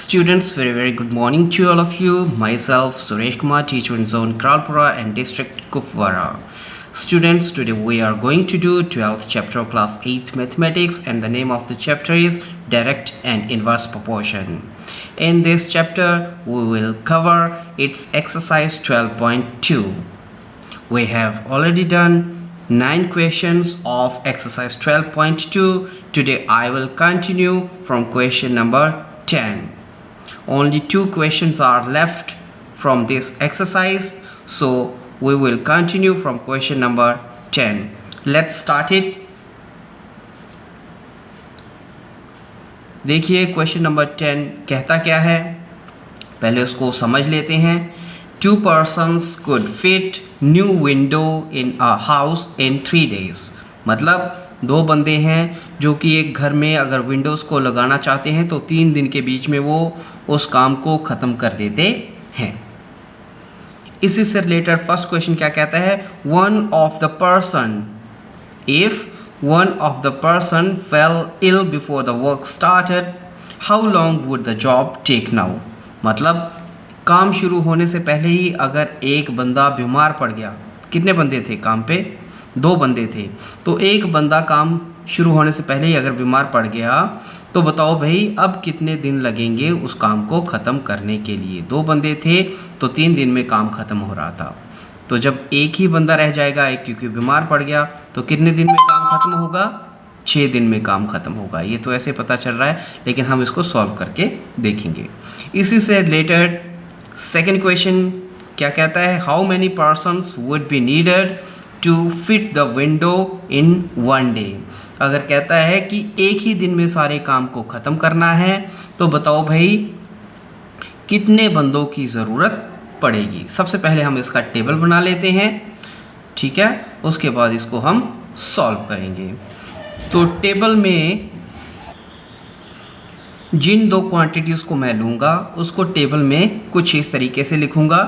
Students, very good morning to all of you. Myself Suresh Kumar, teacher in Zone Kralpura and District Kupwara. Students, today we are going to do 12th chapter of class 8 mathematics, and the name of the chapter is direct and inverse proportion. In this chapter we will cover its exercise 12.2. We have already done 9 questions of exercise 12.2. Today I will continue from question number 10. Only 2 questions are left from this exercise, so we will continue from question number 10. Let's start it. देखिए question number 10 कहता क्या है, पहले उसको समझ लेते हैं. 2 persons could fit new window in a house in 3 days. मतलब 2 बंदे हैं जो कि एक घर में अगर विंडोज़ को लगाना चाहते हैं तो 3 दिन के बीच में वो उस काम को ख़त्म कर देते हैं. इसी से रिलेटेड फर्स्ट क्वेश्चन क्या कहता है, one of the person, if one of the person fell ill before the work started, how long would the job take now. मतलब काम शुरू होने से पहले ही अगर एक बंदा बीमार पड़ गया, कितने बंदे थे काम पे, 2 बंदे थे, तो एक बंदा काम शुरू होने से पहले ही अगर बीमार पड़ गया तो बताओ भाई अब कितने दिन लगेंगे उस काम को ख़त्म करने के लिए. 2 बंदे थे तो 3 दिन में काम ख़त्म हो रहा था. तो जब एक ही बंदा रह जाएगा, एक क्योंकि बीमार पड़ गया, तो कितने दिन में काम ख़त्म होगा, 6 दिन में काम ख़त्म होगा. ये तो ऐसे पता चल रहा है, लेकिन हम इसको सॉल्व करके देखेंगे. इसी से रिलेटेड सेकेंड क्वेश्चन क्या कहता है, how many persons would be needed to fit the window in 1 day. अगर कहता है कि एक ही दिन में सारे काम को ख़त्म करना है तो बताओ भाई कितने बंदों की ज़रूरत पड़ेगी. सबसे पहले हम इसका टेबल बना लेते हैं, ठीक है, उसके बाद इसको हम सॉल्व करेंगे. तो टेबल में जिन 2 क्वांटिटीज़ को मैं लूँगा उसको टेबल में कुछ इस तरीके से लिखूँगा,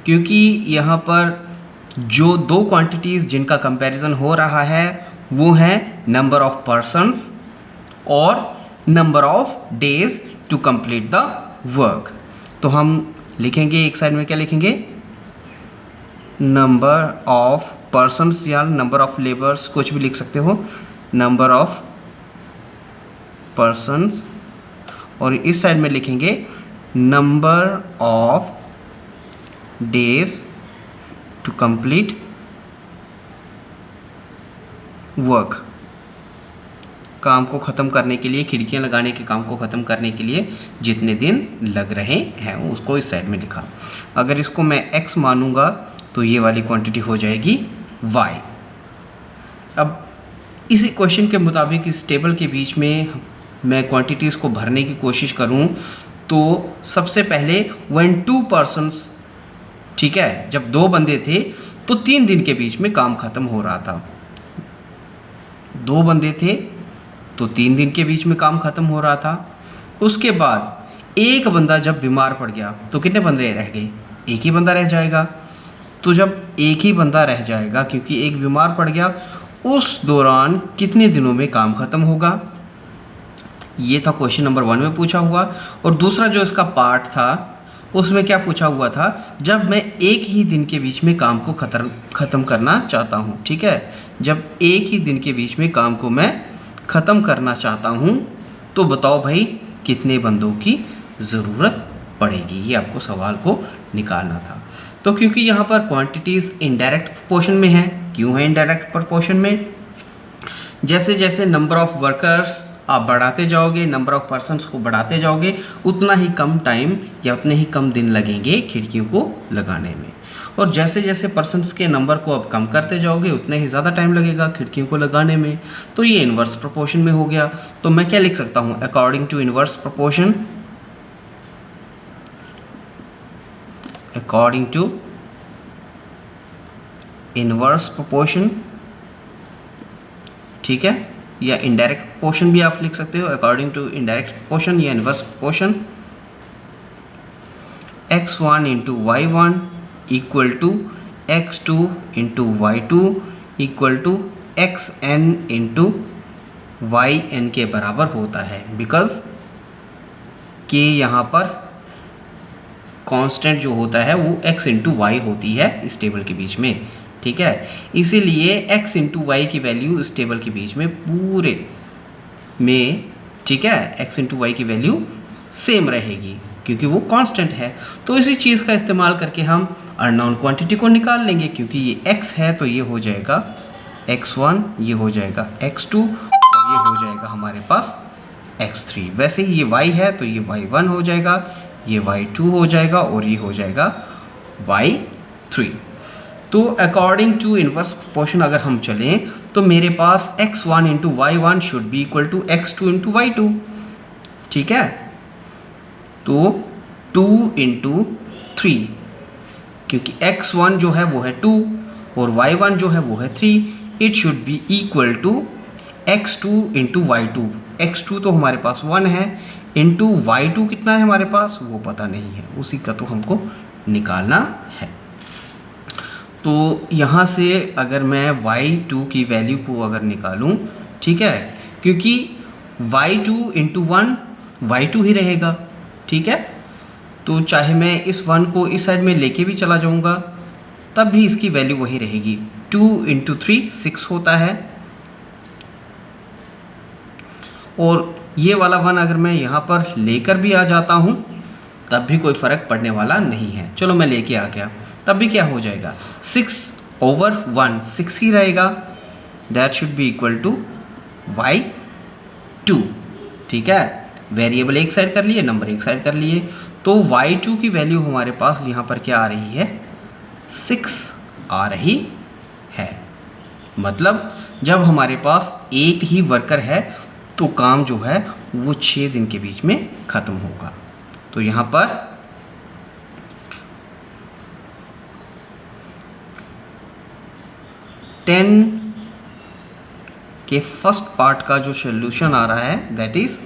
क्योंकि यहाँ पर जो 2 क्वांटिटीज़ जिनका कंपैरिजन हो रहा है वो है नंबर ऑफ पर्सन्स और number of days to complete the work. तो हम लिखेंगे एक साइड में क्या लिखेंगे, नंबर ऑफ पर्सन्स या नंबर ऑफ लेबर्स, कुछ भी लिख सकते हो, नंबर ऑफ पर्सन्स, और इस साइड में लिखेंगे number of days to complete work. काम को ख़त्म करने के लिए, खिड़कियां लगाने के काम को ख़त्म करने के लिए जितने दिन लग रहे हैं उसको इस साइड में लिखा. अगर इसको मैं x मानूंगा तो ये वाली क्वांटिटी हो जाएगी y. अब इसी क्वेश्चन के मुताबिक इस टेबल के बीच में मैं क्वांटिटीज़ को भरने की कोशिश करूं तो सबसे पहले व्हेन 2 पर्सन्स, ठीक है, जब 2 बंदे थे तो 3 दिन के बीच में काम ख़त्म हो रहा था. 2 बंदे थे तो 3 दिन के बीच में काम ख़त्म हो रहा था. उसके बाद एक बंदा जब बीमार पड़ गया तो कितने बंदे रह गए, एक ही बंदा रह जाएगा. तो जब एक ही बंदा रह जाएगा क्योंकि एक बीमार पड़ गया, उस दौरान कितने दिनों में काम ख़त्म होगा. ये था क्वेश्चन नंबर 1 में पूछा हुआ. और दूसरा जो इसका पार्ट था उसमें क्या पूछा हुआ था, जब मैं एक ही दिन के बीच में काम को ख़त्म करना चाहता हूँ, ठीक है, जब एक ही दिन के बीच में काम को मैं ख़त्म करना चाहता हूँ तो बताओ भाई कितने बंदों की ज़रूरत पड़ेगी. ये आपको सवाल को निकालना था. तो क्योंकि यहाँ पर क्वांटिटीज़ इनडायरेक्ट प्रोपोर्शन में है. क्यों है इनडायरेक्ट प्रोपोर्शन में, जैसे जैसे नंबर ऑफ वर्कर्स आप बढ़ाते जाओगे, नंबर ऑफ पर्सन्स को बढ़ाते जाओगे, उतना ही कम टाइम या उतने ही कम दिन लगेंगे खिड़कियों को लगाने में. और जैसे जैसे पर्सन्स के नंबर को आप कम करते जाओगे उतने ही ज़्यादा टाइम लगेगा खिड़कियों को लगाने में. तो ये इन्वर्स प्रोपोर्शन में हो गया. तो मैं क्या लिख सकता हूँ, according to inverse proportion, according to inverse proportion, ठीक है, या इनडायरेक्ट प्रोपोर्शन भी आप लिख सकते हो, अकॉर्डिंग टू इनडायरेक्ट प्रोपोर्शन या inverse proportion. x1 into y1 equal to x2 into y2 equal to xn into yn के बराबर होता है. बिकॉज कि यहाँ पर कांस्टेंट जो होता है वो x इंटू वाई होती है इस टेबल के बीच में, ठीक है। इसीलिए x इंटू वाई की वैल्यू इस टेबल के बीच में पूरे में, ठीक है, x इंटू वाई की वैल्यू सेम रहेगी क्योंकि वो कांस्टेंट है। तो इसी चीज़ का इस्तेमाल करके हम अननोन क्वांटिटी को निकाल लेंगे। क्योंकि ये x है तो ये हो जाएगा x1, ये हो जाएगा x2 और ये हो जाएगा हमारे पास x3। वैसे ही ये y है तो ये y1 हो जाएगा, ये y2 हो जाएगा और ये हो जाएगा y3। तो अकॉर्डिंग टू इनवर्स प्रोपोर्शन अगर हम चलें तो मेरे पास x1 into y1 should be equal to x2 into y2, ठीक है। तो 2 इंटू 3, क्योंकि x1 जो है वो है 2 और y1 जो है वो है 3, it should be equal to x2 into y2। x2 तो हमारे पास 1 है, इंटू y2 कितना है हमारे पास वो पता नहीं है, उसी का तो हमको निकालना है। तो यहाँ से अगर मैं y2 की वैल्यू को अगर निकालूँ, ठीक है, क्योंकि y2 इंटू 1 y2 ही रहेगा, ठीक है। तो चाहे मैं इस 1 को इस साइड में लेके भी चला जाऊँगा तब भी इसकी वैल्यू वही रहेगी। 2 इंटू 3 6 होता है, और ये वाला 1 अगर मैं यहाँ पर लेकर भी आ जाता हूँ तब भी कोई फ़र्क पड़ने वाला नहीं है। चलो मैं लेके आ गया, तब भी क्या हो जाएगा 6/1 6 ही रहेगा, that should be equal to y2, ठीक है। वेरिएबल एक साइड कर लिए, नंबर एक साइड कर लिए, तो y2 की वैल्यू हमारे पास यहाँ पर क्या आ रही है 6 आ रही है। मतलब जब हमारे पास एक ही वर्कर है तो काम जो है वो 6 दिन के बीच में ख़त्म होगा। तो यहाँ पर के फर्स्ट पार्ट का जो सोल्यूशन आ रहा है दैट इज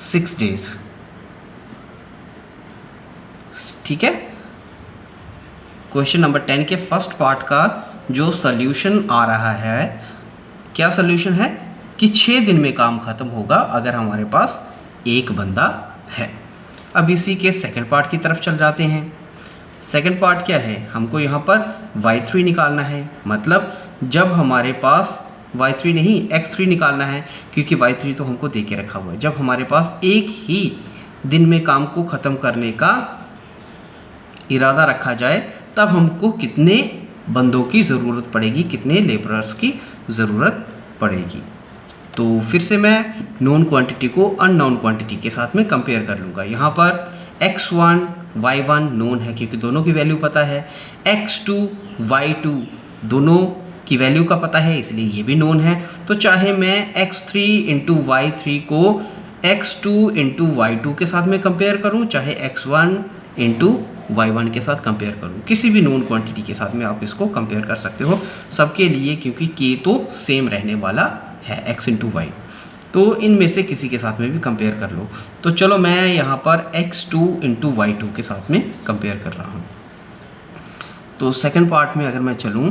6 डेज, ठीक है। क्वेश्चन नंबर 10 के फर्स्ट पार्ट का जो सोल्यूशन आ रहा है, क्या सोल्यूशन है कि 6 दिन में काम खत्म होगा अगर हमारे पास एक बंदा है। अब इसी के सेकंड पार्ट की तरफ चल जाते हैं। सेकंड पार्ट क्या है, हमको यहाँ पर y3 निकालना है। मतलब जब हमारे पास y3 नहीं x3 निकालना है, क्योंकि y3 तो हमको दे के रखा हुआ है। जब हमारे पास एक ही दिन में काम को ख़त्म करने का इरादा रखा जाए तब हमको कितने बंदों की ज़रूरत पड़ेगी, कितने लेबरर्स की ज़रूरत पड़ेगी। तो फिर से मैं नोन क्वांटिटी को अननोन क्वांटिटी के साथ में कंपेयर कर लूँगा। यहाँ पर x1 y1 नोन है क्योंकि दोनों की वैल्यू पता है, x2 y2 दोनों की वैल्यू का पता है इसलिए ये भी नोन है। तो चाहे मैं x3 इंटू y3 को x2 इंटू y2 के साथ में कंपेयर करूँ, चाहे x1 इंटू y1 के साथ कंपेयर करूँ, किसी भी नोन क्वांटिटी के साथ में आप इसको कंपेयर कर सकते हो सबके लिए, क्योंकि k तो सेम रहने वाला है x इंटू वाई। तो इनमें से किसी के साथ में भी कंपेयर कर लो। तो चलो मैं यहाँ पर x2 इंटू y2 के साथ में कंपेयर कर रहा हूँ। तो सेकंड पार्ट में अगर मैं चलूँ,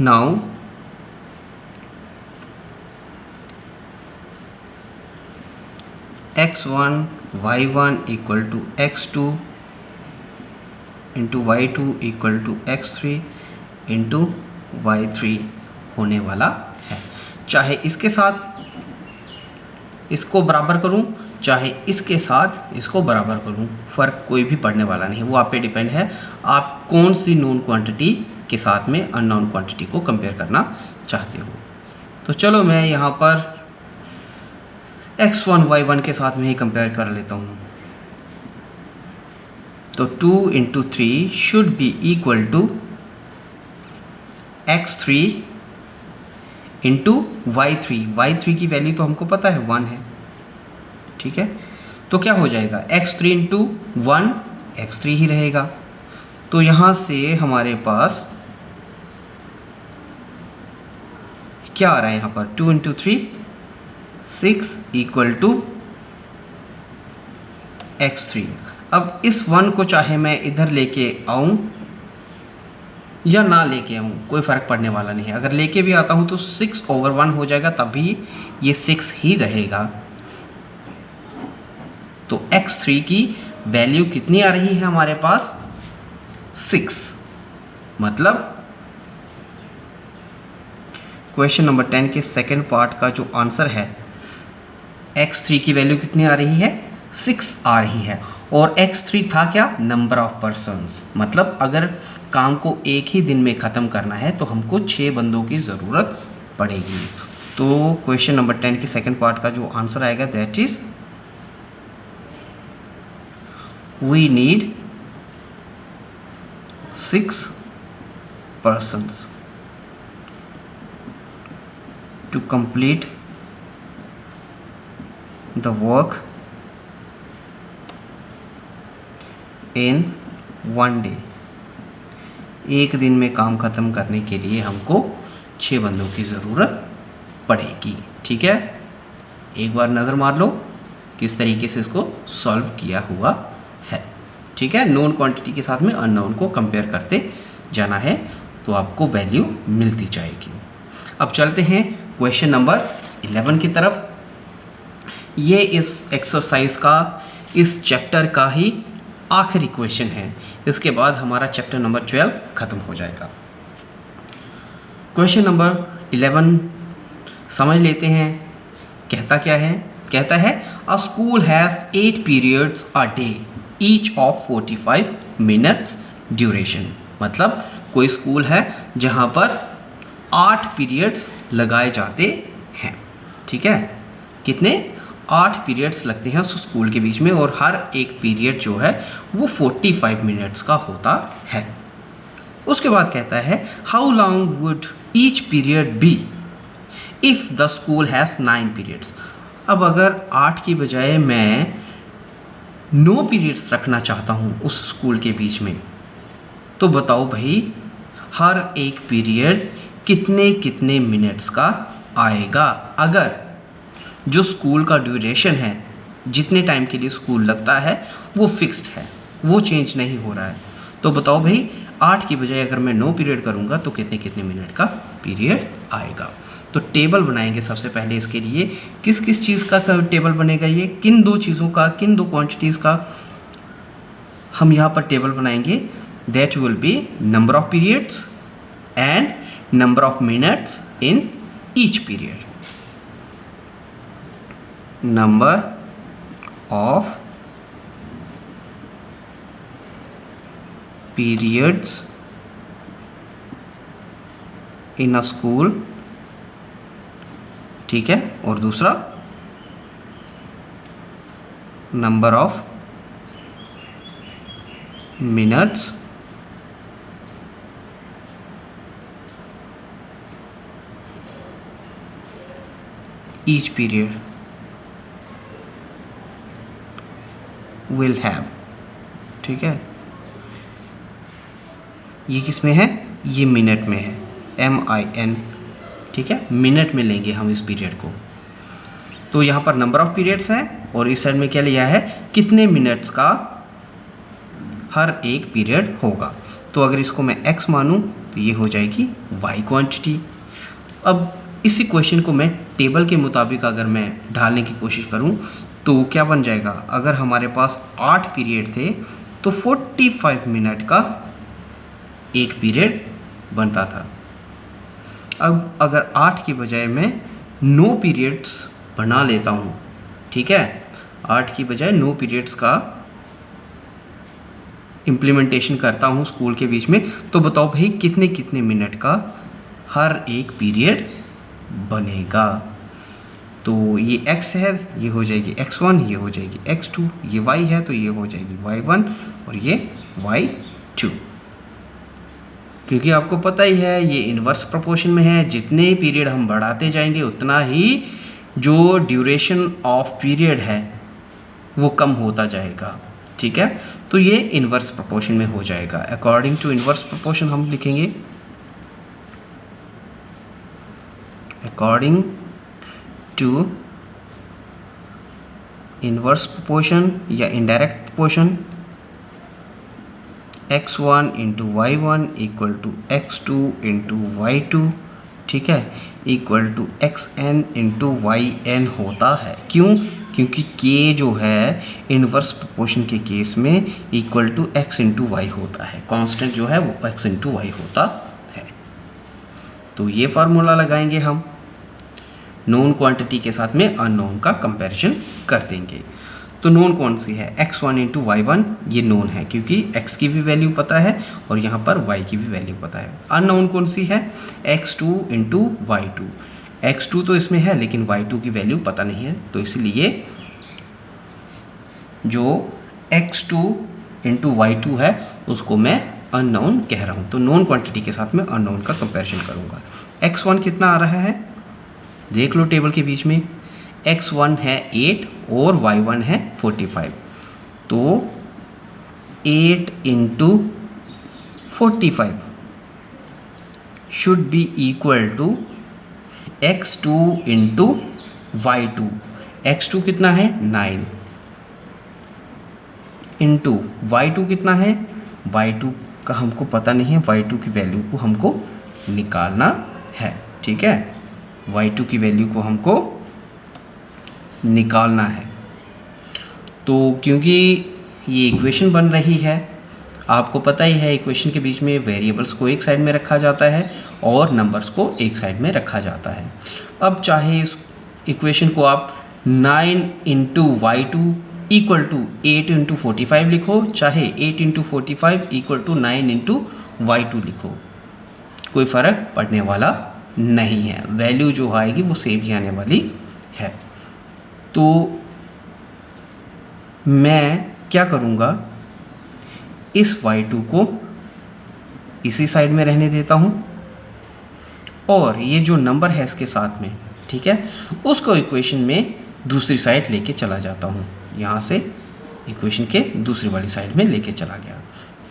now x1 y1 equal to x2 into y2 equal to x3 into y3 होने वाला है। चाहे इसके साथ इसको बराबर करूं, चाहे इसके साथ इसको बराबर करूं, फ़र्क कोई भी पड़ने वाला नहीं है। वो आप पे डिपेंड है आप कौन सी नोन क्वांटिटी के साथ में अननोन क्वांटिटी को कंपेयर करना चाहते हो। तो चलो मैं यहाँ पर x1 y1 के साथ में ही कंपेयर कर लेता हूँ। तो 2 into 3 should be equal to x3 into y3। y3 की वैल्यू तो हमको पता है 1 है, ठीक है। तो क्या हो जाएगा x3 इंटू 1 x3 ही रहेगा। तो यहाँ से हमारे पास क्या आ रहा है, यहाँ पर 2 इंटू 3 6 इक्वल टू x3। अब इस 1 को चाहे मैं इधर लेके आऊँ या ना लेके आऊँ, कोई फ़र्क पड़ने वाला नहीं है। अगर लेके भी आता हूँ तो 6/1 हो जाएगा, तब भी ये 6 ही रहेगा। तो x3 की वैल्यू कितनी आ रही है हमारे पास? 6। मतलब क्वेश्चन नंबर 10 के सेकंड पार्ट का जो आंसर है, x3 की वैल्यू कितनी आ रही है? 6 आ रही है। और x3 था क्या? Number of persons. मतलब अगर काम को एक ही दिन में ख़त्म करना है तो हमको 6 बंदों की ज़रूरत पड़ेगी। तो क्वेश्चन नंबर 10 के सेकंड पार्ट का जो आंसर आएगा, that is we need 6 persons to complete the work in one day। एक दिन में काम ख़त्म करने के लिए हमको 6 बंदों की ज़रूरत पड़ेगी। ठीक है, एक बार नज़र मार लो किस तरीके से इसको सॉल्व किया हुआ है। ठीक है, नोन क्वांटिटी के साथ में अननोन को कंपेयर करते जाना है तो आपको वैल्यू मिलती जाएगी। अब चलते हैं क्वेश्चन नंबर 11 की तरफ। ये इस एक्सरसाइज का, इस चैप्टर का ही आखिरी क्वेश्चन है। इसके बाद हमारा चैप्टर नंबर 12 ख़त्म हो जाएगा। क्वेश्चन नंबर 11 समझ लेते हैं। कहता क्या है? कहता है अ school has 8 periods a day each of 45 minutes duration. मतलब कोई स्कूल है जहाँ पर 8 पीरियड्स लगाए जाते हैं। ठीक है, कितने? 8 पीरियड्स लगते हैं उस स्कूल के बीच में, और हर एक पीरियड जो है वो 45 मिनट्स का होता है। उसके बाद कहता है how long would each period be if the school has 9 periods. अब अगर 8 की बजाय मैं 9 पीरियड्स रखना चाहता हूँ उस स्कूल के बीच में, तो बताओ भाई हर एक पीरियड कितने कितने मिनट्स का आएगा। अगर जो स्कूल का ड्यूरेशन है, जितने टाइम के लिए स्कूल लगता है, वो फिक्स्ड है, वो चेंज नहीं हो रहा है, तो बताओ भाई 8 की बजाय अगर मैं 9 पीरियड करूँगा तो कितने कितने मिनट का पीरियड आएगा। तो टेबल बनाएंगे सबसे पहले। इसके लिए किस किस चीज़ का टेबल बनेगा? ये किन 2 चीज़ों का, किन 2 क्वांटिटीज़ का हम यहाँ पर टेबल बनाएंगे? That will be number of periods and number of minutes in each period। number of periods in a school। ठीक है, और दूसरा number of minutes each period will have। ठीक है, ये किस में है? ये मिनट में है, MIN। ठीक है, मिनट में लेंगे हम इस पीरियड को। तो यहाँ पर नंबर ऑफ पीरियड्स है और इस साइड में क्या लिया है? कितने मिनट्स का हर एक पीरियड होगा। तो अगर इसको मैं x मानूँ तो ये हो जाएगी y क्वांटिटी। अब इसी क्वेश्चन को मैं टेबल के मुताबिक अगर मैं ढालने की कोशिश करूं तो क्या बन जाएगा? अगर हमारे पास 8 पीरियड थे तो 45 मिनट का एक पीरियड बनता था। अब अगर 8 की बजाय मैं 9 पीरियड्स बना लेता हूं, ठीक है, 8 की बजाय 9 पीरियड्स का इम्प्लीमेंटेशन करता हूं स्कूल के बीच में, तो बताओ भाई कितने कितने मिनट का हर एक पीरियड बनेगा। तो ये x है, ये हो जाएगी x1, ये हो जाएगी x2, ये y है तो ये हो जाएगी y1 और ये y2। क्योंकि आपको पता ही है ये इन्वर्स प्रोपोर्शन में है, जितने पीरियड हम बढ़ाते जाएंगे उतना ही जो ड्यूरेशन ऑफ पीरियड है वो कम होता जाएगा। ठीक है, तो ये इन्वर्स प्रोपोर्शन में हो जाएगा। अकॉर्डिंग टू इन्वर्स प्रोपोर्शन हम लिखेंगे according to inverse proportion या indirect proportion, x1 into Y one equal to x2 into Y two, ठीक है, equal to xn into Y N होता है। क्यों? क्योंकि k जो है इनवर्स प्रोपोर्शन के केस में equal to x into Y होता है, कांस्टेंट जो है वो x इंटू वाई होता है। तो ये फार्मूला लगाएंगे हम, नोन क्वांटिटी के साथ में अननोन का कंपैरिजन कर देंगे। तो नोन कौन सी है? x1 इंटू वाई वन, ये नोन है क्योंकि x की भी वैल्यू पता है और यहाँ पर y की भी वैल्यू पता है। अननोन कौन सी है? x2 into Y two, x2 तो इसमें है लेकिन y2 की वैल्यू पता नहीं है, तो इसलिए जो x2 इंटू वाई टू है उसको मैं अननोन कह रहा हूँ। तो नोन क्वांटिटी के साथ में अननोन का कंपैरिजन करूँगा। x1 कितना आ रहा है? देख लो टेबल के बीच में, x1 है 8 और y1 है 45, तो 8 into 45 should be equal to x2 into Y two. x2 कितना है? 9 इंटू y2 कितना है? y2 का हमको पता नहीं है, y2 की वैल्यू को हमको निकालना है, ठीक है, y2 की वैल्यू को हमको निकालना है। तो क्योंकि ये इक्वेशन बन रही है, आपको पता ही है इक्वेशन के बीच में वेरिएबल्स को एक साइड में रखा जाता है और नंबर्स को एक साइड में रखा जाता है। अब चाहे इस इक्वेशन को आप 9 into Y two equal to 8 into 45 लिखो, चाहे 8 into 45 equal to 9 into Y two लिखो, कोई फ़र्क पड़ने वाला नहीं है, वैल्यू जो आएगी वो सेम ही आने वाली है। तो मैं क्या करूँगा, इस y2 को इसी साइड में रहने देता हूँ और ये जो नंबर है इसके साथ में, ठीक है, उसको इक्वेशन में दूसरी साइड लेके चला जाता हूँ, यहाँ से इक्वेशन के दूसरी वाली साइड में लेके चला गया।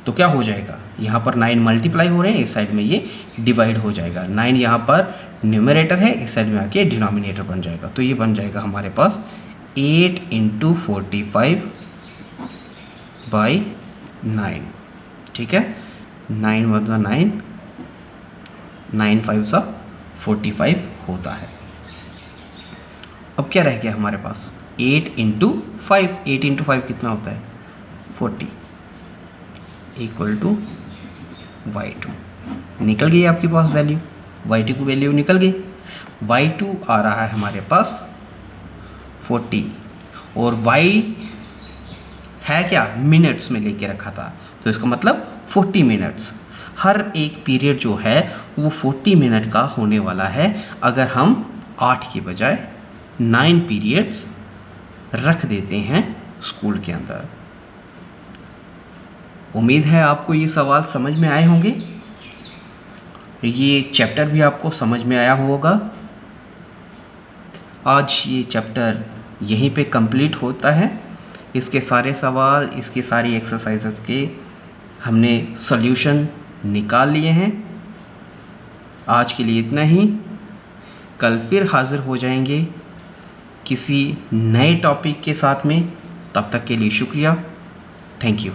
तो क्या हो जाएगा, यहाँ पर 9 मल्टीप्लाई हो रहे हैं, इस साइड में ये डिवाइड हो जाएगा, 9 यहाँ पर न्यूमरेटर है, इस साइड में आके डिनोमिनेटर बन जाएगा। तो ये बन जाएगा हमारे पास 8 इंटू 45 बाई 9, ठीक है, 9 मतलब 9, 9 5 सा 45 होता है। अब क्या रह गया हमारे पास, 8 इंटू 5, 8 इंटू 5 कितना होता है? 40 इक्वल टू y2। निकल गई आपके पास वैल्यू, y2 की वैल्यू निकल गई। y2 आ रहा है हमारे पास 40 और y है क्या, मिनट्स में लेके रखा था, तो इसका मतलब 40 मिनट्स। हर एक पीरियड जो है वो 40 मिनट का होने वाला है अगर हम 8 के बजाय 9 पीरियड्स रख देते हैं स्कूल के अंदर। उम्मीद है आपको ये सवाल समझ में आए होंगे, ये चैप्टर भी आपको समझ में आया होगा। आज ये चैप्टर यहीं पे कंप्लीट होता है। इसके सारे सवाल, इसकी सारी एक्सरसाइजेस के हमने सॉल्यूशन निकाल लिए हैं। आज के लिए इतना ही, कल फिर हाज़िर हो जाएंगे किसी नए टॉपिक के साथ में। तब तक के लिए शुक्रिया, थैंक यू।